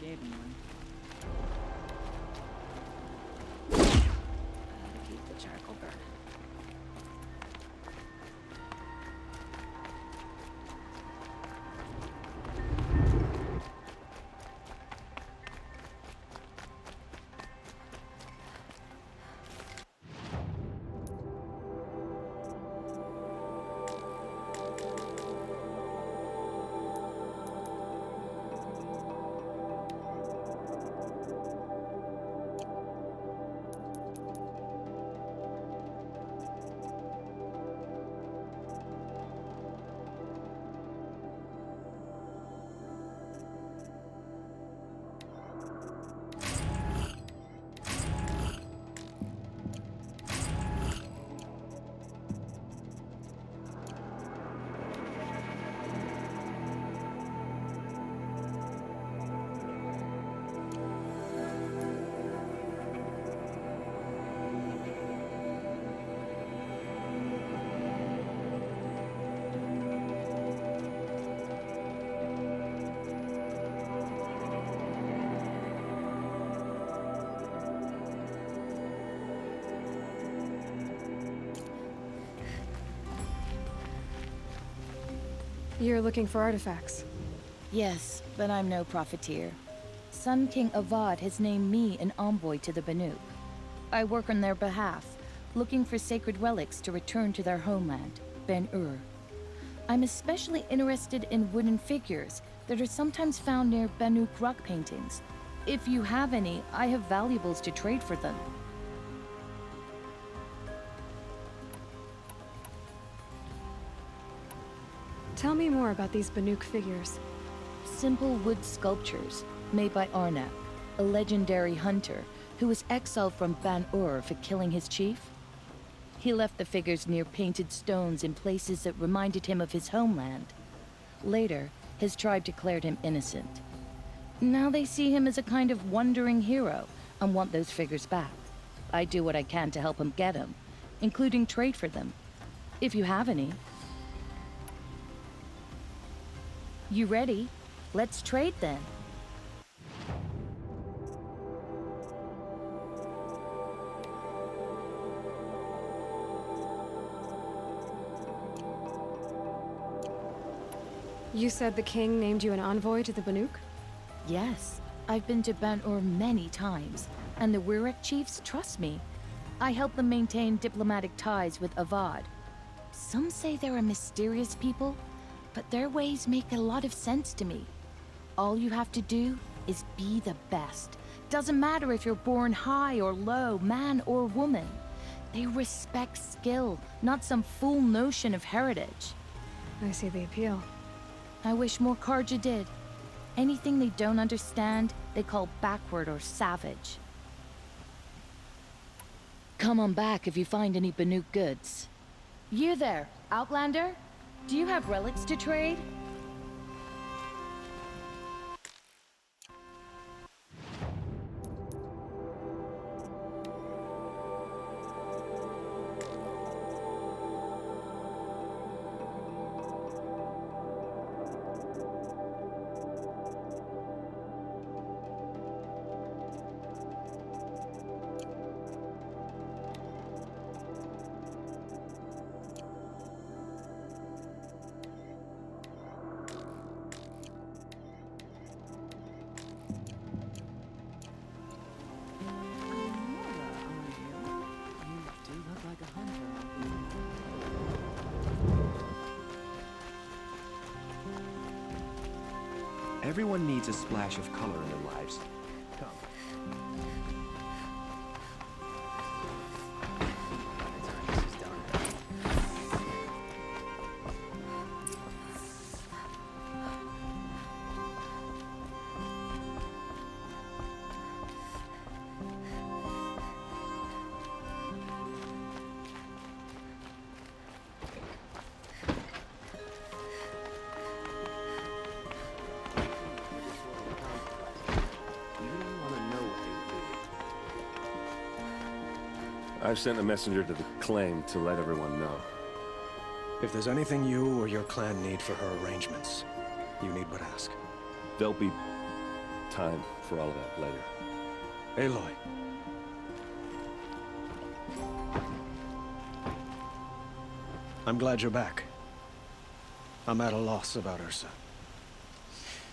Gave him one. Keep the charcoal burning. You're looking for artifacts? Yes, but I'm no profiteer. Sun King Avad has named me an envoy to the Banuk. I work on their behalf, looking for sacred relics to return to their homeland, Ben-Ur. I'm especially interested in wooden figures that are sometimes found near Banuk rock paintings. If you have any, I have valuables to trade for them. Tell me more about these Banuk figures. Simple wood sculptures made by Arnak, a legendary hunter who was exiled from Ban-Ur for killing his chief. He left the figures near painted stones in places that reminded him of his homeland. Later, his tribe declared him innocent. Now they see him as a kind of wandering hero and want those figures back. I do what I can to help him get them, including trade for them, if you have any. You ready? Let's trade then. You said the king named you an envoy to the Banuk? Yes, I've been to Ban-Ur many times, and the Wirek chiefs trust me. I help them maintain diplomatic ties with Avad. Some say they're a mysterious people, but their ways make a lot of sense to me. All you have to do is be the best. Doesn't matter if you're born high or low, man or woman. They respect skill, not some fool notion of heritage. I see the appeal. I wish more Karja did. Anything they don't understand, they call backward or savage. Come on back if you find any Banuk goods. You there, Outlander? Do you have relics to trade? Everyone needs a splash of color in their lives. Come, I've sent a messenger to the claim to let everyone know. If there's anything you or your clan need for her arrangements, you need but ask. There'll be time for all of that later. Aloy. I'm glad you're back. I'm at a loss about Ursa.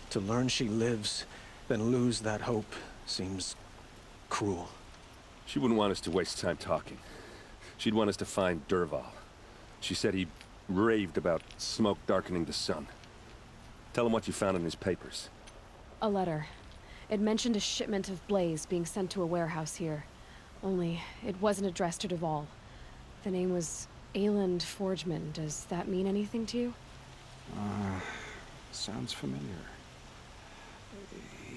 To learn she lives, then lose that hope, seems cruel. She wouldn't want us to waste time talking. She'd want us to find Dervahl. She said he raved about smoke darkening the sun. Tell him what you found in his papers. A letter. It mentioned a shipment of blaze being sent to a warehouse here. Only, it wasn't addressed to Dervahl. The name was Ayland Forgeman. Does that mean anything to you? Sounds familiar.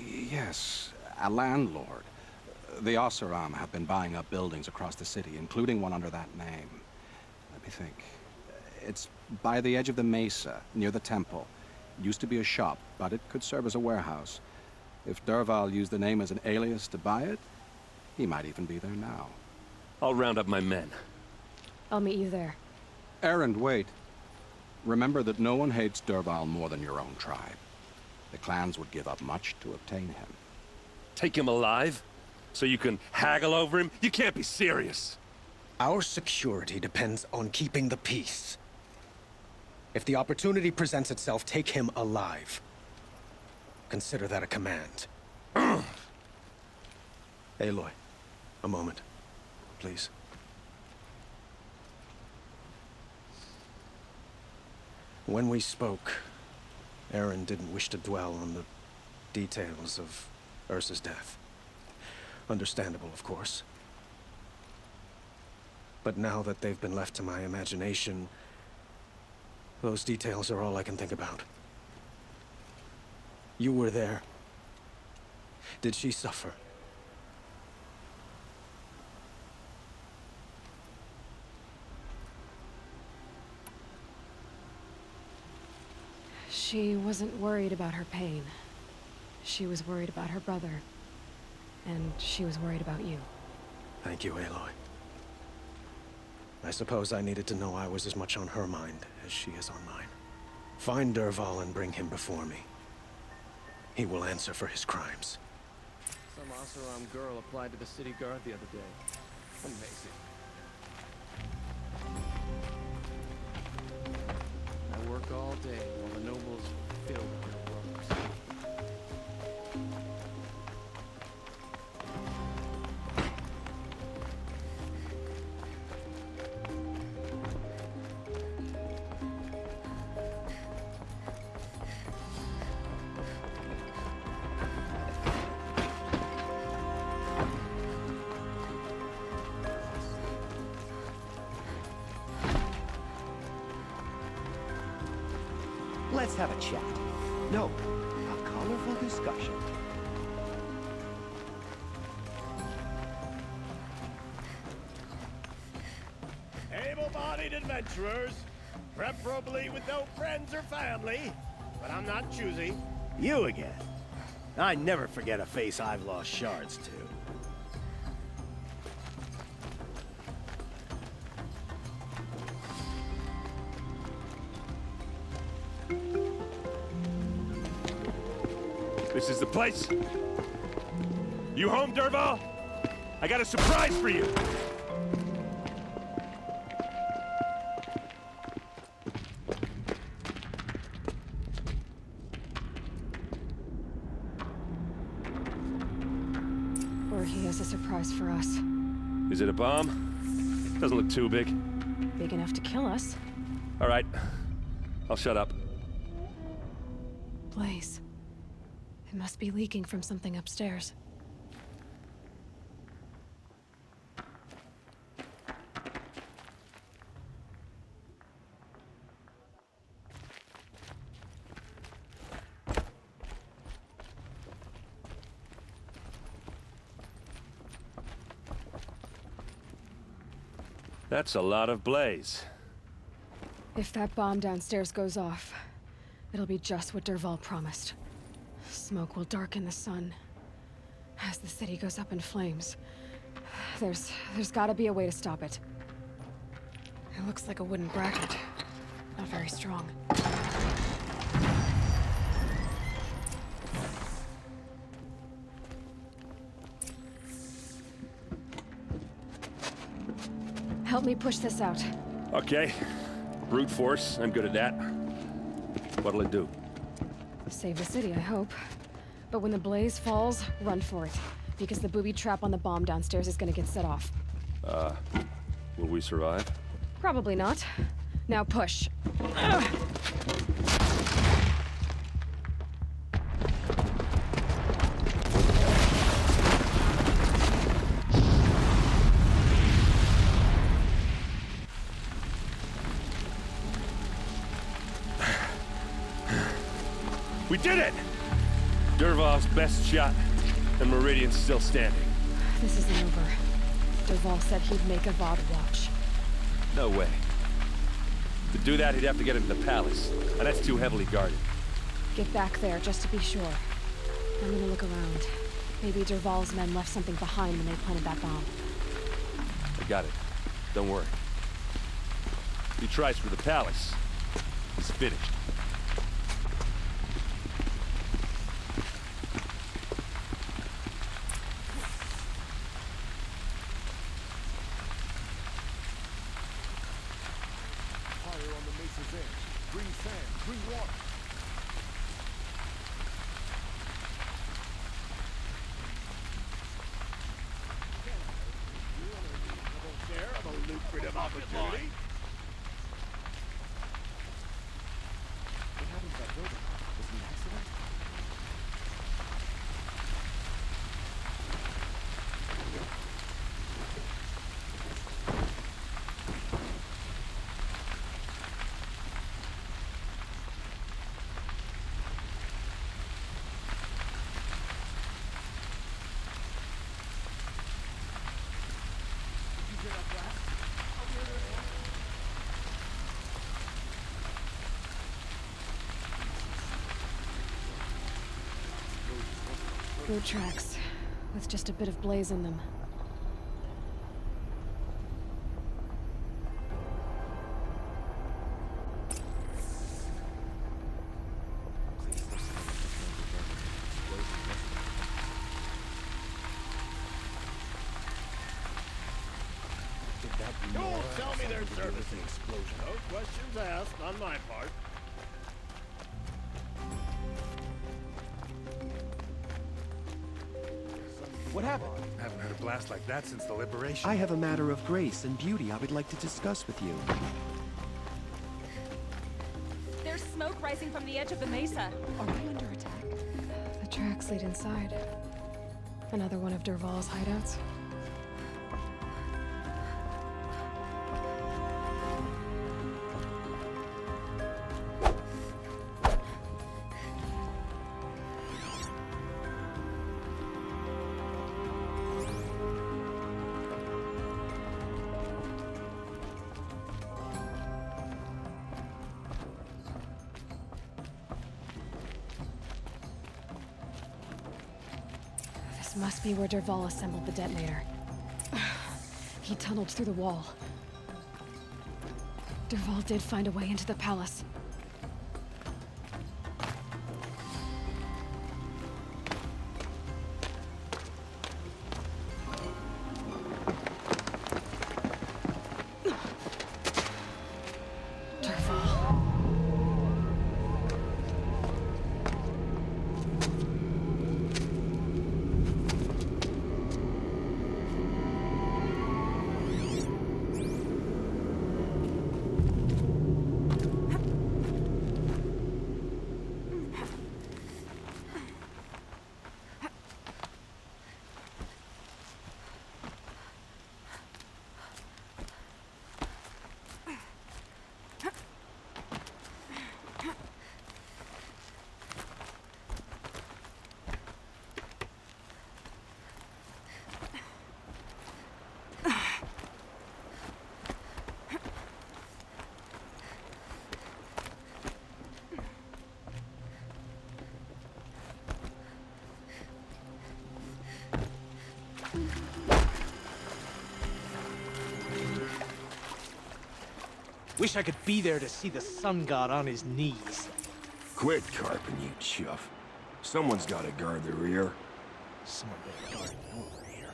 Yes, a landlord. The Oseram have been buying up buildings across the city, including one under that name. Let me think. It's by the edge of the mesa, near the temple. It used to be a shop, but it could serve as a warehouse. If Dervahl used the name as an alias to buy it, he might even be there now. I'll round up my men. I'll meet you there. Erend, wait. Remember that no one hates Dervahl more than your own tribe. The clans would give up much to obtain him. Take him alive? So you can haggle over him? You can't be serious. Our security depends on keeping the peace. If the opportunity presents itself, take him alive. Consider that a command. Aloy, a moment, please. When we spoke, Aaron didn't wish to dwell on the details of Ursa's death. Understandable, of course. But now that they've been left to my imagination, those details are all I can think about. You were there. Did she suffer? She wasn't worried about her pain. She was worried about her brother. And she was worried about you. Thank you, Aloy. I suppose I needed to know I was as much on her mind as she is on mine. Find Dervahl and bring him before me. He will answer for his crimes. Some Oseram girl applied to the city guard the other day. Amazing. I work all day while the nobles fill their rooms. Let's have a chat. No, a colorful discussion. Able-bodied adventurers, preferably with no friends or family, but I'm not choosy. You again. I never forget a face I've lost shards to. This is the place. You home, Dervahl? I got a surprise for you. Or he has a surprise for us. Is it a bomb? Doesn't look too big. Big enough to kill us. All right. I'll shut up. Blaze. It must be leaking from something upstairs. That's a lot of blaze. If that bomb downstairs goes off, it'll be just what Dervahl promised. Smoke will darken the sun. As the city goes up in flames, There's gotta be a way to stop it. It looks like a wooden bracket. Not very strong. Help me push this out. Okay. Brute force, I'm good at that. What'll it do? Save the city, I hope. But when the blaze falls, run for it. Because the booby trap on the bomb downstairs is gonna get set off. Will we survive? Probably not. Now push. We did it! Dervahl's best shot, and Meridian's still standing. This isn't over. Dervahl said he'd make Avad watch. No way. To do that, he'd have to get into the palace, and that's too heavily guarded. Get back there, just to be sure. I'm gonna look around. Maybe Dervahl's men left something behind when they planted that bomb. I got it. Don't worry. If he tries for the palace, he's finished. Lucrative opportunity. What happened to that building? Was it an accident? Boot tracks, with just a bit of blaze in them. Don't tell me they're servicing explosion. No questions asked on my part. What happened? Haven't heard a blast like that since the liberation. I have a matter of grace and beauty I would like to discuss with you. There's smoke rising from the edge of the mesa. Are we under attack? The tracks lead inside. Another one of Dervahl's hideouts. This must be where Dervahl assembled the detonator. He tunneled through the wall. Dervahl did find a way into the palace. Wish I could be there to see the sun god on his knees. Quit carping, you chuff. Someone's gotta guard the rear. Someone better guard your rear.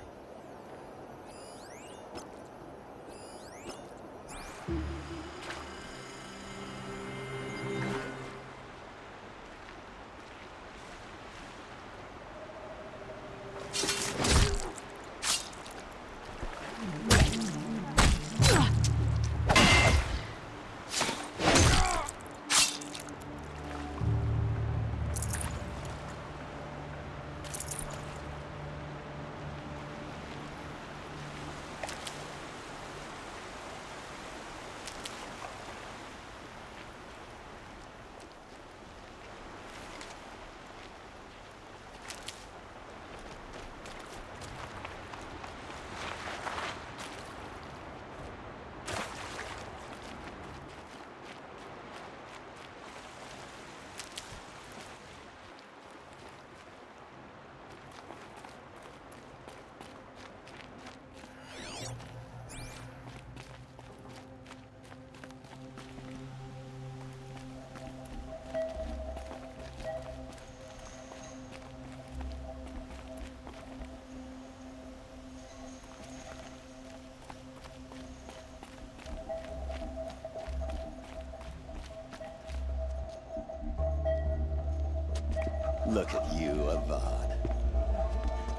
Look at you, Avad.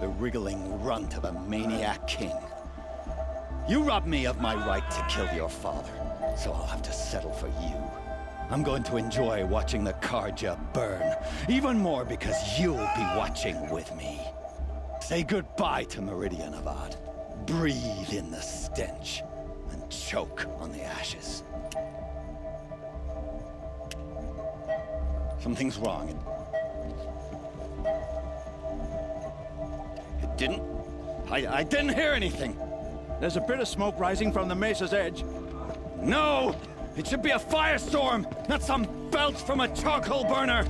The wriggling runt of a maniac king. You robbed me of my right to kill your father, so I'll have to settle for you. I'm going to enjoy watching the Karja burn, even more because you'll be watching with me. Say goodbye to Meridian, Avad. Breathe in the stench, and choke on the ashes. Something's wrong. It didn't... I didn't hear anything. There's a bit of smoke rising from the mesa's edge. No! It should be a firestorm, not some belch from a charcoal burner!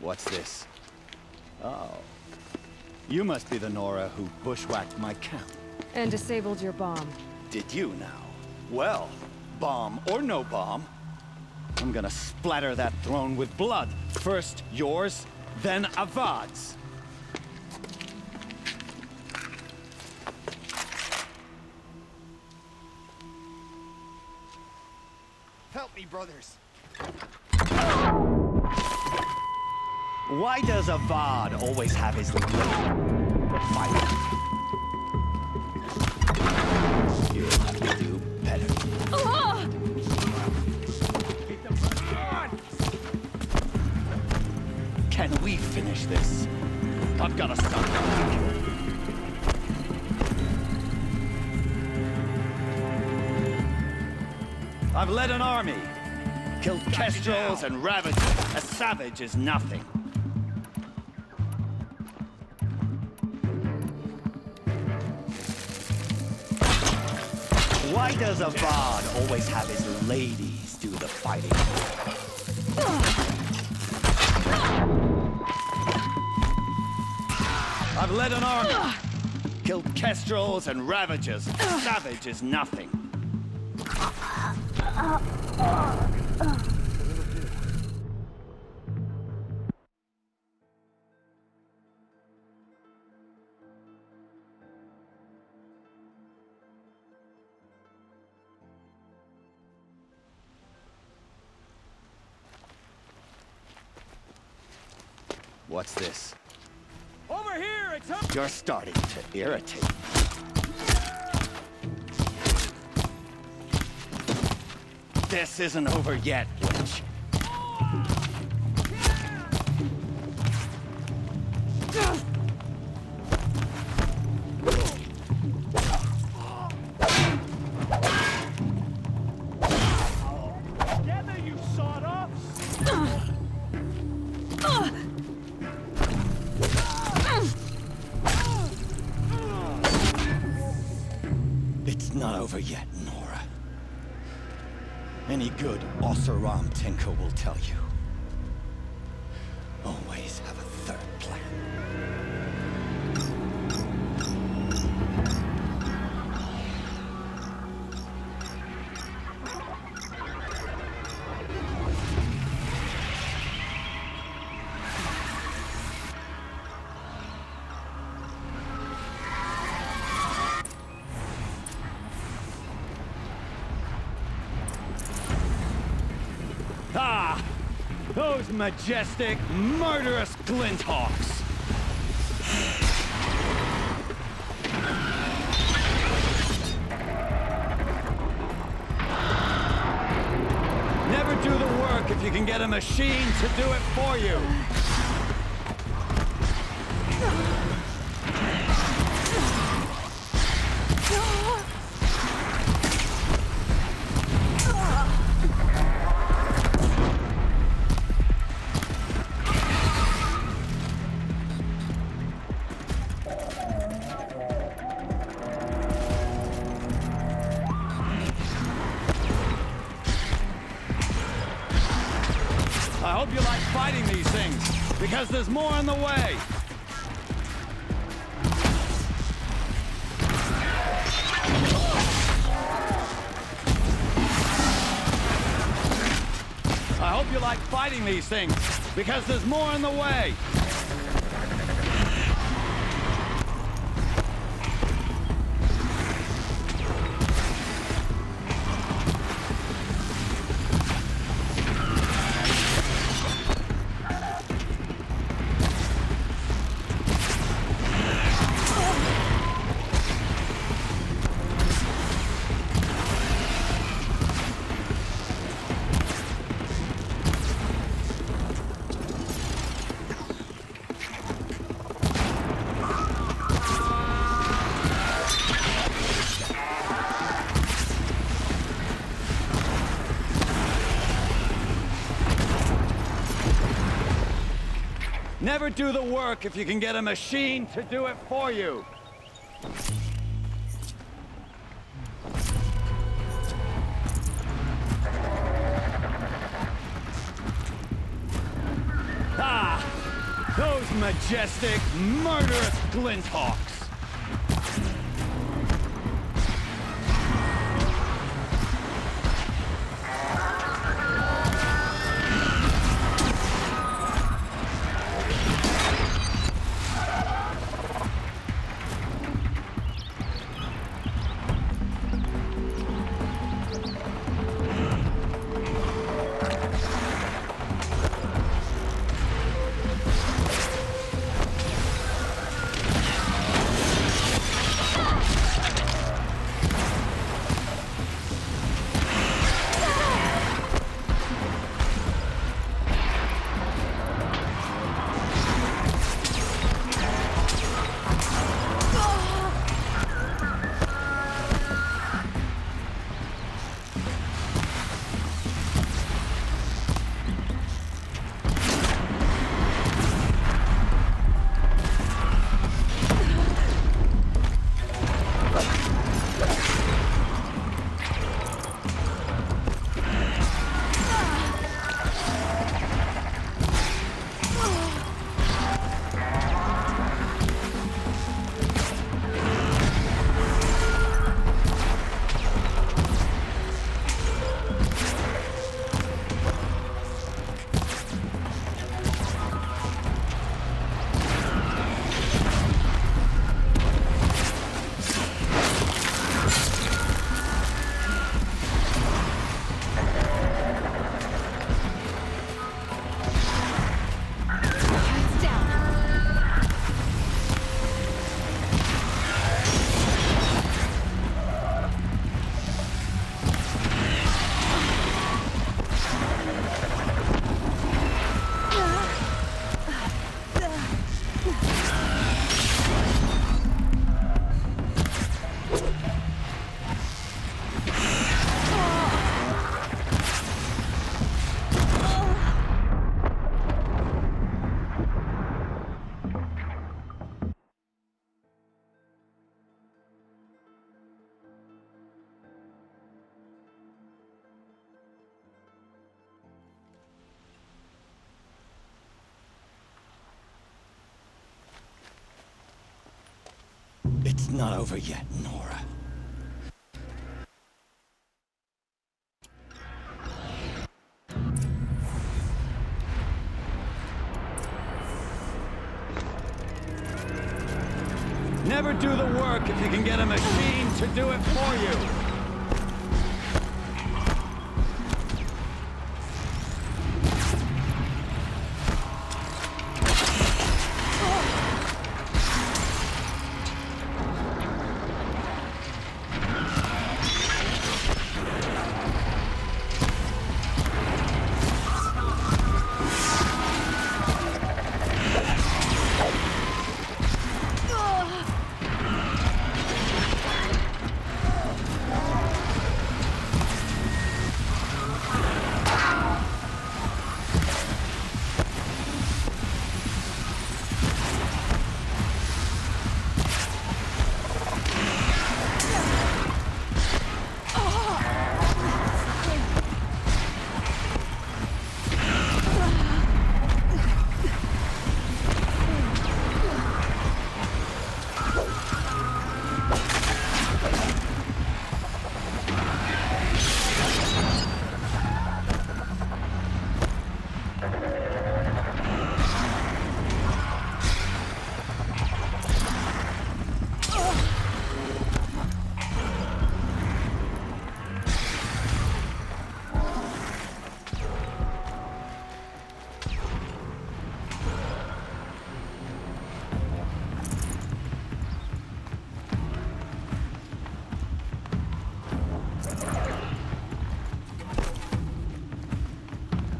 What's this? Oh. You must be the Nora who bushwhacked my camp. And disabled your bomb. Did you now? Well, bomb or no bomb, I'm gonna splatter that throne with blood. First yours, then Avad's. Help me, brothers. Why does Avad always have his little fight? You'll have to do better. Can we finish this? I've got to stop. I've led an army. Killed kestrels and ravaged. A savage is nothing. Why does Avad always have his ladies do the fighting? I've led an army. Killed kestrels and ravagers. Savage is nothing. What's this? Over here, it's up! You're starting to irritate me. This isn't over yet, witch. Together, you sawed-offs! It's not over yet, Nora. Any good Oseram tinker will tell you. Always have a third plan. Ah! Those majestic, murderous glinthawks! Never do the work if you can get a machine to do it for you! I hope you like fighting these things, because there's more on the way! I hope you like fighting these things, because there's more on the way! Never do the work if you can get a machine to do it for you. Ah! Those majestic, murderous glinthawks! It's not over yet, Nora. Never do the work if you can get a machine to do it for you.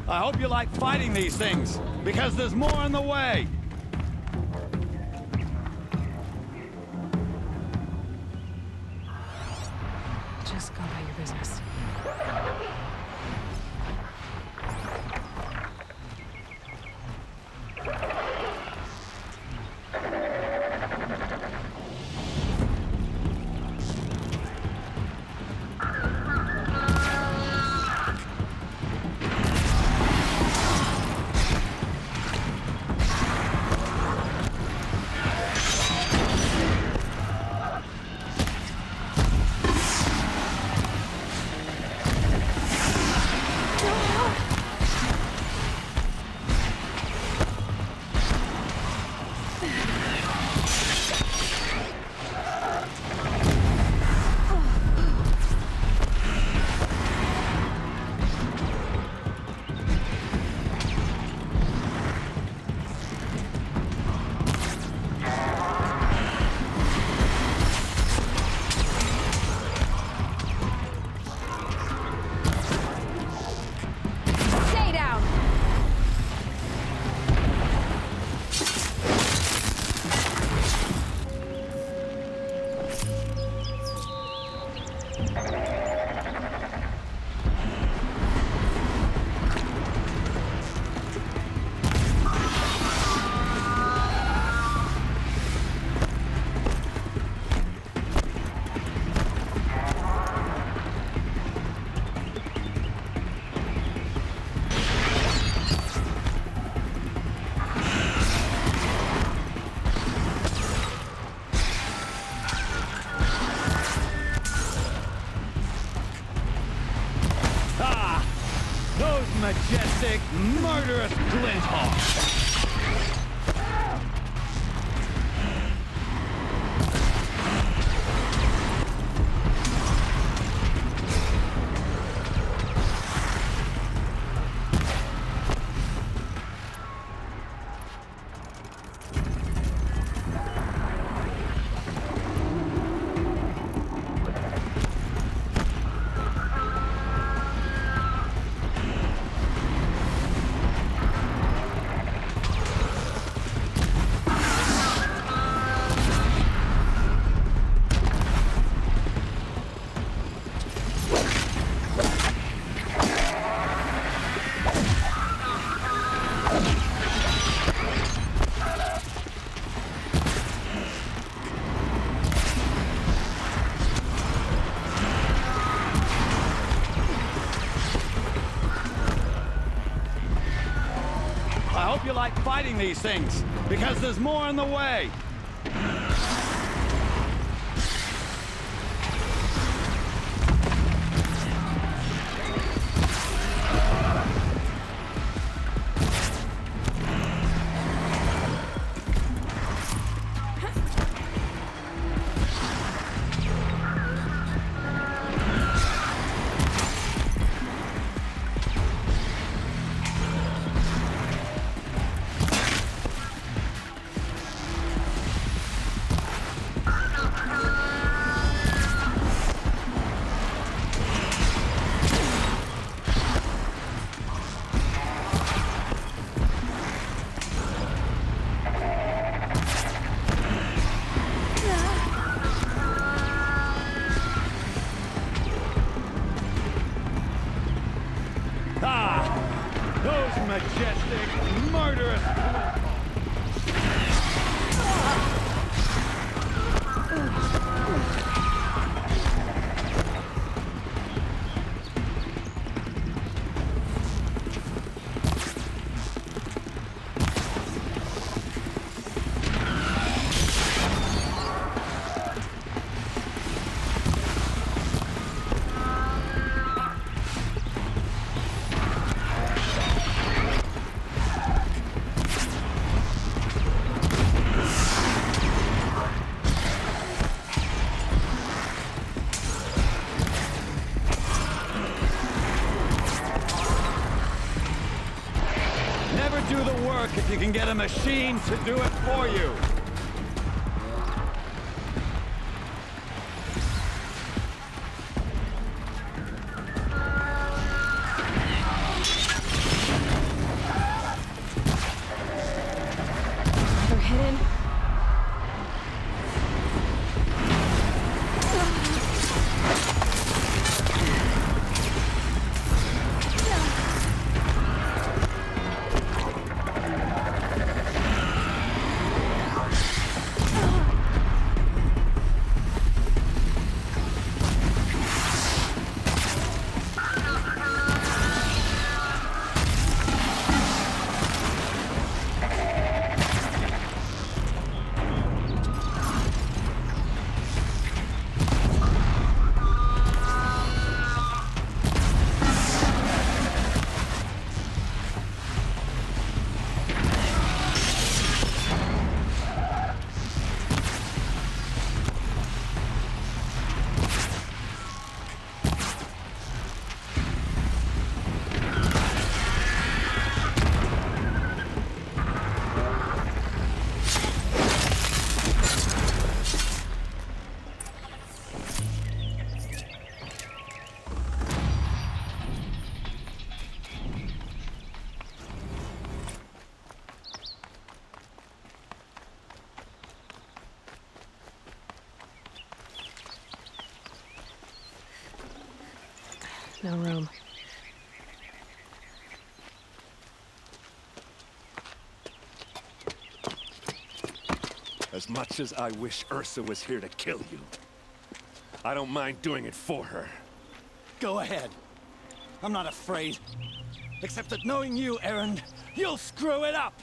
I hope you like fighting these things, because there's more on the way. Just go about your business. Majestic, murderous glint hawks. I hope you like fighting these things, because there's more on the way. can get a machine to do it for you. They're hidden. No room. As much as I wish Ursa was here to kill you, I don't mind doing it for her. Go ahead. I'm not afraid. Except that knowing you, Erend, you'll screw it up!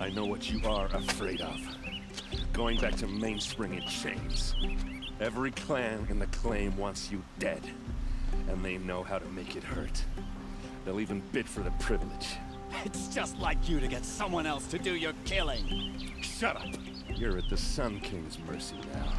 I know what you are afraid of. Going back to Mainspring in chains. Every clan in the claim wants you dead. And they know how to make it hurt. They'll even bid for the privilege. It's just like you to get someone else to do your killing. Shut up! You're at the Sun King's mercy now.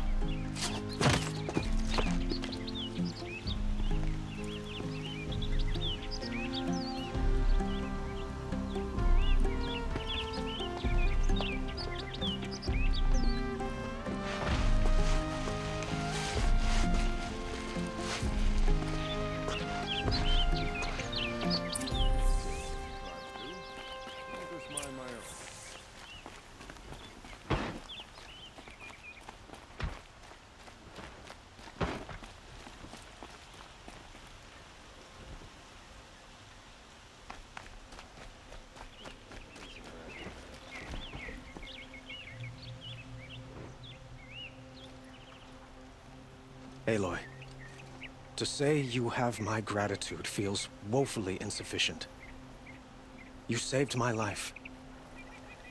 Aloy, to say you have my gratitude feels woefully insufficient. You saved my life.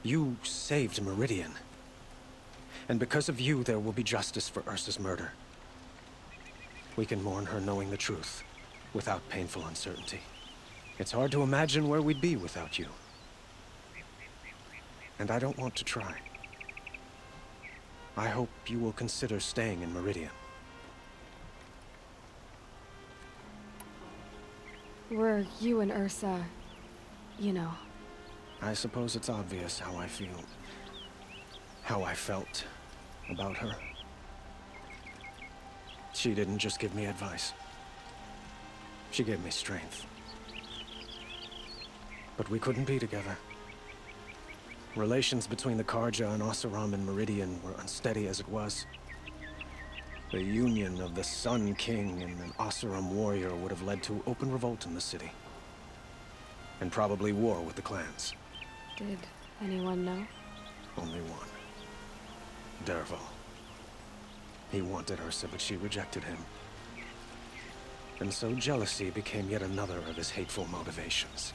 You saved Meridian. And because of you, there will be justice for Ursa's murder. We can mourn her knowing the truth, without painful uncertainty. It's hard to imagine where we'd be without you. And I don't want to try. I hope you will consider staying in Meridian. Were you and Ursa, you know? I suppose it's obvious how I feel. How I felt about her. She didn't just give me advice. She gave me strength. But we couldn't be together. Relations between the Karja and Oseram and Meridian were unsteady as it was. The union of the Sun King and an Oseram warrior would have led to open revolt in the city. And probably war with the clans. Did anyone know? Only one. Dervahl. He wanted Ursa, but she rejected him. And so jealousy became yet another of his hateful motivations.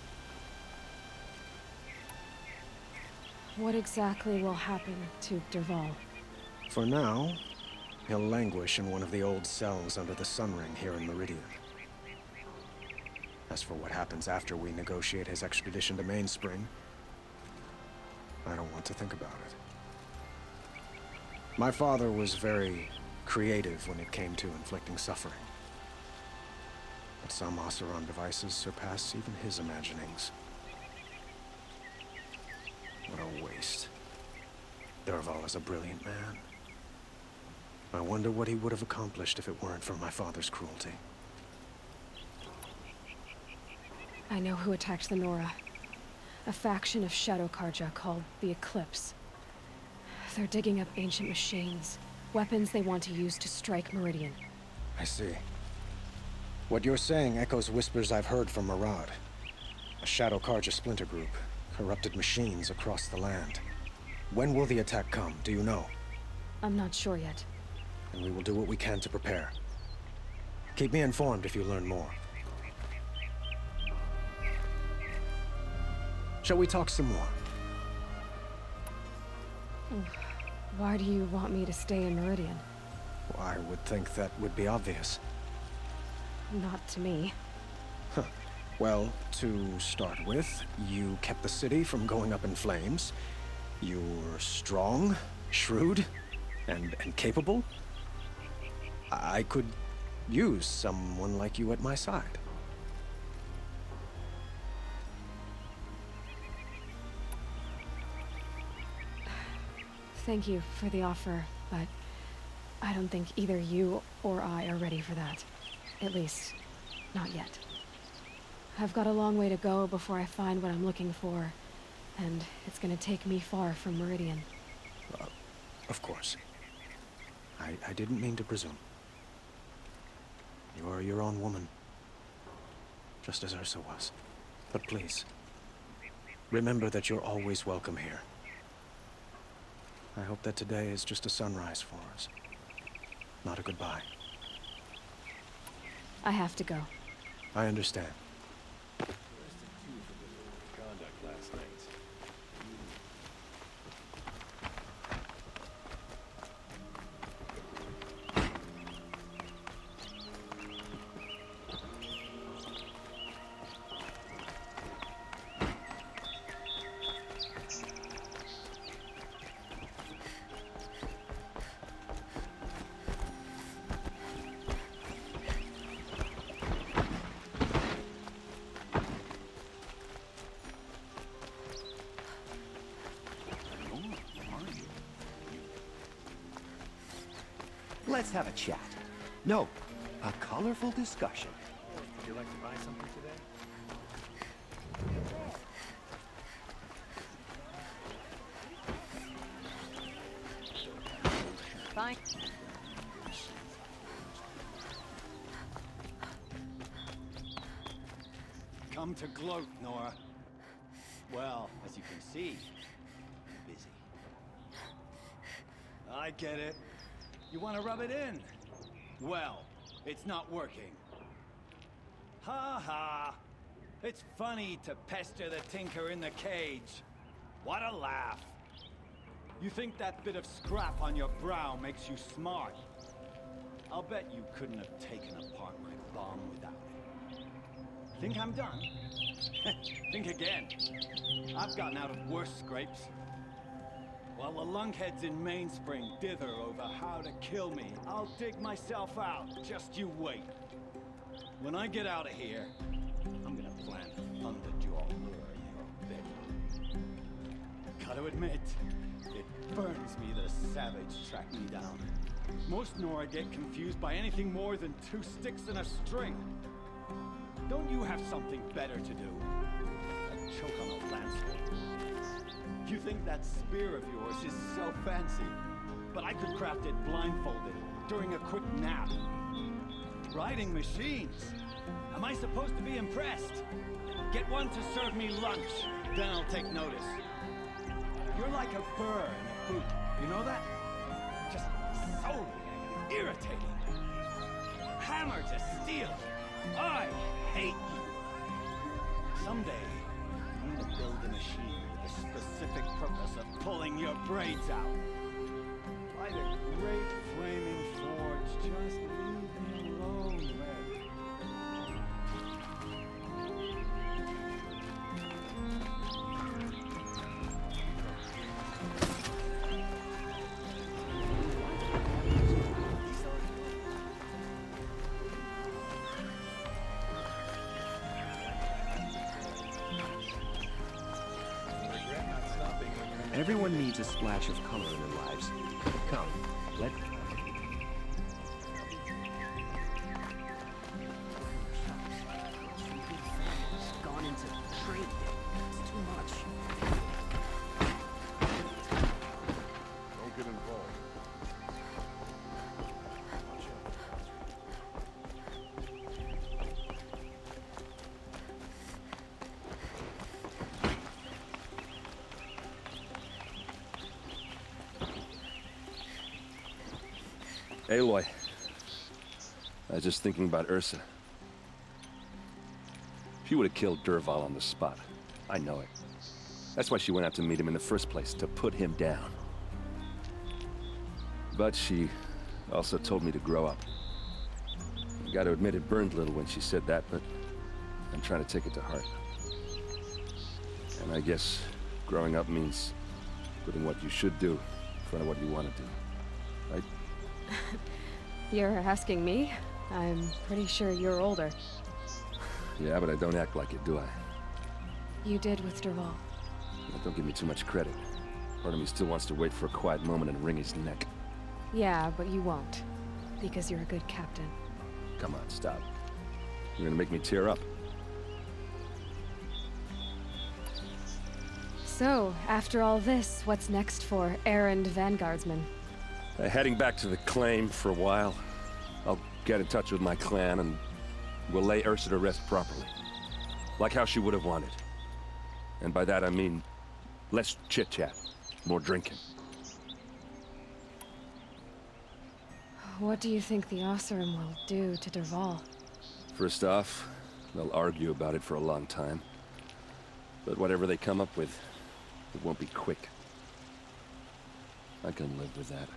What exactly will happen to Dervahl? For now, he'll languish in one of the old cells under the Sun Ring here in Meridian. As for what happens after we negotiate his extradition to Mainspring, I don't want to think about it. My father was very creative when it came to inflicting suffering. But some Oseram devices surpass even his imaginings. What a waste. Dervahl is a brilliant man. I wonder what he would have accomplished if it weren't for my father's cruelty. I know who attacked the Nora. A faction of Shadow Karja called the Eclipse. They're digging up ancient machines, weapons they want to use to strike Meridian. I see. What you're saying echoes whispers I've heard from Murad. A Shadow Karja splinter group, corrupted machines across the land. When will the attack come, do you know? I'm not sure yet. And we will do what we can to prepare. Keep me informed if you learn more. Shall we talk some more? Why do you want me to stay in Meridian? Well, I would think that would be obvious. Not to me. Huh. Well, to start with, you kept the city from going up in flames. You're strong, shrewd, and capable. I could use someone like you at my side. Thank you for the offer, but I don't think either you or I are ready for that. At least, not yet. I've got a long way to go before I find what I'm looking for, and it's gonna take me far from Meridian. Of course. I didn't mean to presume. You are your own woman, just as Ursa was. But please, remember that you're always welcome here. I hope that today is just a sunrise for us, not a goodbye. I have to go. I understand. Conduct last night. Let's have a chat. No, a colorful discussion. Would you like to buy something today? Fine. Come to gloat, Nora. Well, as you can see, busy. I get it. You want to rub it in? Well, it's not working. Ha ha! It's funny to pester the tinker in the cage. What a laugh. You think that bit of scrap on your brow makes you smart? I'll bet you couldn't have taken apart my bomb without it. Think I'm done? Think again. I've gotten out of worse scrapes. While the lunkheads in Mainspring dither over how to kill me, I'll dig myself out. Just you wait. When I get out of here, I'm gonna plant a Thunderjaw lure in your bedroom. Gotta admit, it burns me that a savage tracked me down. Most Nora get confused by anything more than two sticks and a string. Don't you have something better to do? Like choke on a lancer. You think that spear of yours is so fancy, but I could craft it blindfolded, during a quick nap. Riding machines? Am I supposed to be impressed? Get one to serve me lunch, then I'll take notice. You're like a burr in a boot, you know that? Just so irritating. Hammer to steel. I hate you. Someday, I'm gonna build a machine with the specific purpose of pulling your braids out. By the great flaming forge, just leave me alone, Red. Everyone needs a splash of color in their lives. Come, let... Gone into trade. It's too much. Don't get involved. Aloy, I was just thinking about Ursa. She would have killed Dervahl on the spot. I know it. That's why she went out to meet him in the first place, to put him down. But she also told me to grow up. I gotta admit it burned a little when she said that, but I'm trying to take it to heart. And I guess growing up means putting what you should do in front of what you want to do. Right? You're asking me? I'm pretty sure you're older. Yeah, but I don't act like it, do I? You did with Dervahl. Well, don't give me too much credit. Part of me still wants to wait for a quiet moment and wring his neck. Yeah, but you won't. Because you're a good captain. Come on, stop. You're gonna make me tear up. So, after all this, what's next for errand vanguardsman? Heading back to the claim for a while. I'll get in touch with my clan and we'll lay Ursa to rest properly. Like how she would have wanted. And by that I mean less chit-chat, more drinking. What do you think the Oseram will do to Dervahl? First off, they'll argue about it for a long time. But whatever they come up with, it won't be quick. I can live with that.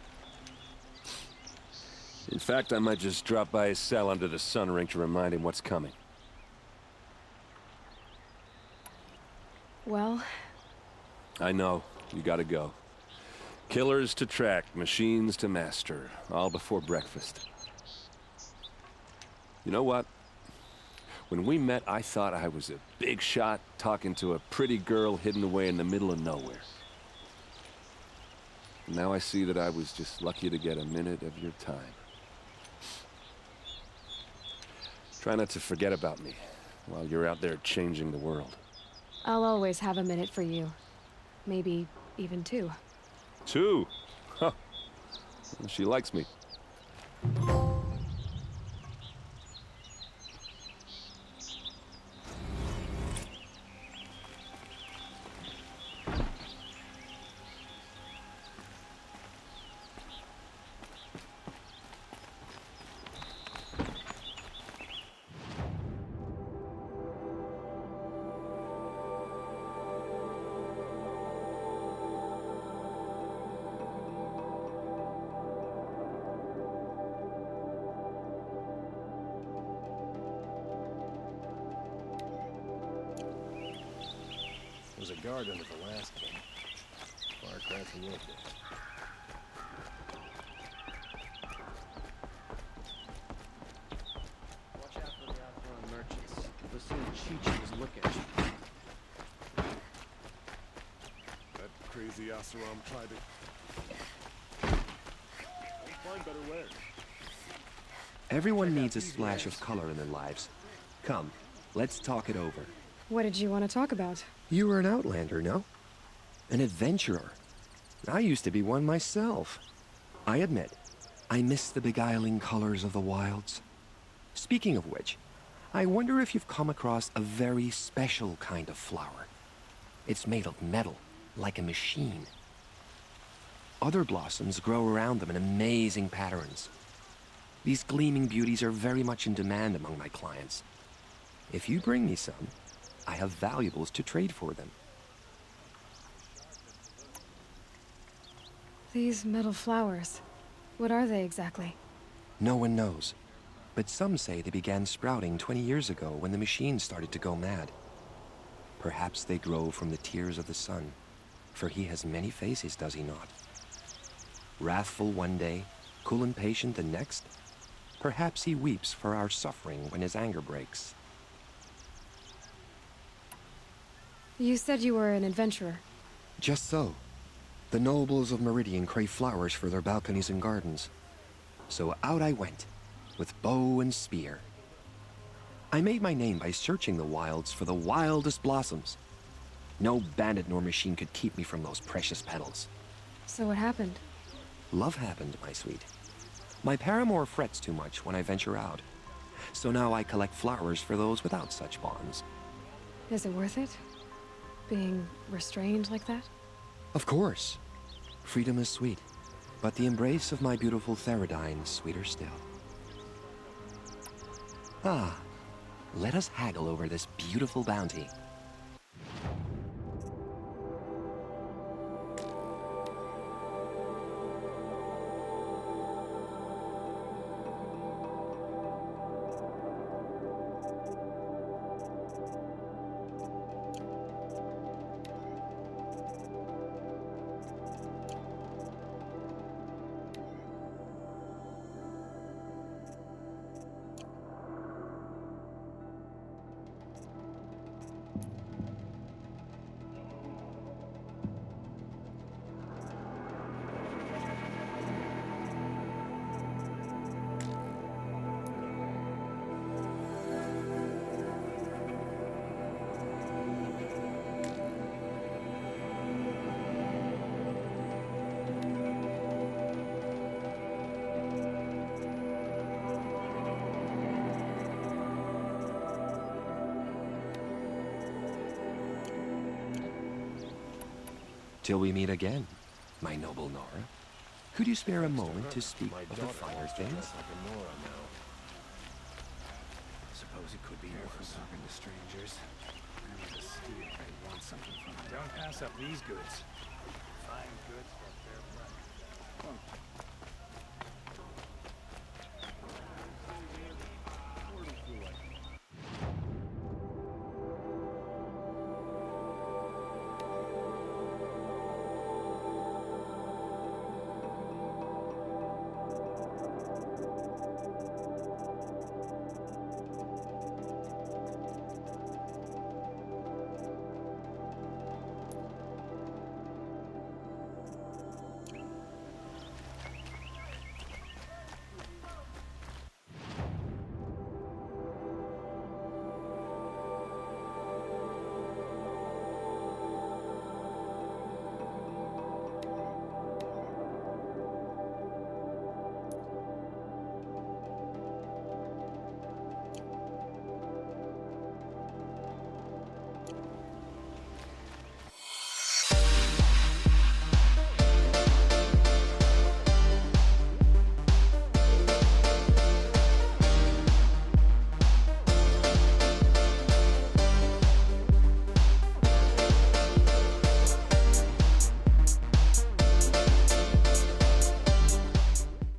In fact, I might just drop by his cell under the sun ring to remind him what's coming. Well... I know. You gotta go. Killers to track, machines to master. All before breakfast. You know what? When we met, I thought I was a big shot talking to a pretty girl hidden away in the middle of nowhere. Now I see that I was just lucky to get a minute of your time. Try not to forget about me while you're out there changing the world. I'll always have a minute for you. Maybe even two. Two? Huh. She likes me. Was a guard under the last king. Far cry from your days. Watch out for the Outlaw merchants. They'll soon Chi-Chi was looking at you. That crazy Oseram tried it. We'll find better ways. Everyone needs a splash of color in their lives. Come, let's talk it over. What did you want to talk about? You were an outlander, no? An adventurer. I used to be one myself. I admit, I miss the beguiling colors of the wilds. Speaking of which, I wonder if you've come across a very special kind of flower. It's made of metal, like a machine. Other blossoms grow around them in amazing patterns. These gleaming beauties are very much in demand among my clients. If you bring me some, I have valuables to trade for them. These metal flowers. What are they exactly? No one knows. But some say they began sprouting 20 years ago when the machines started to go mad. Perhaps they grow from the tears of the sun, for he has many faces, does he not? Wrathful one day, cool and patient the next. Perhaps he weeps for our suffering when his anger breaks. You said you were an adventurer. Just so. The nobles of Meridian crave flowers for their balconies and gardens. So out I went, with bow and spear. I made my name by searching the wilds for the wildest blossoms. No bandit nor machine could keep me from those precious petals. So what happened? Love happened, my sweet. My paramour frets too much when I venture out. So now I collect flowers for those without such bonds. Is it worth it? Being restrained like that? Of course. Freedom is sweet, but the embrace of my beautiful Theridine is sweeter still. Ah, let us haggle over this beautiful bounty. Till we meet again, my noble Nora. Could you spare a moment to speak of the finer things? Suppose it could be worse. Talking to strangers. Remember to steal if they want something from it. Don't pass up these goods. Fine goods for fair price.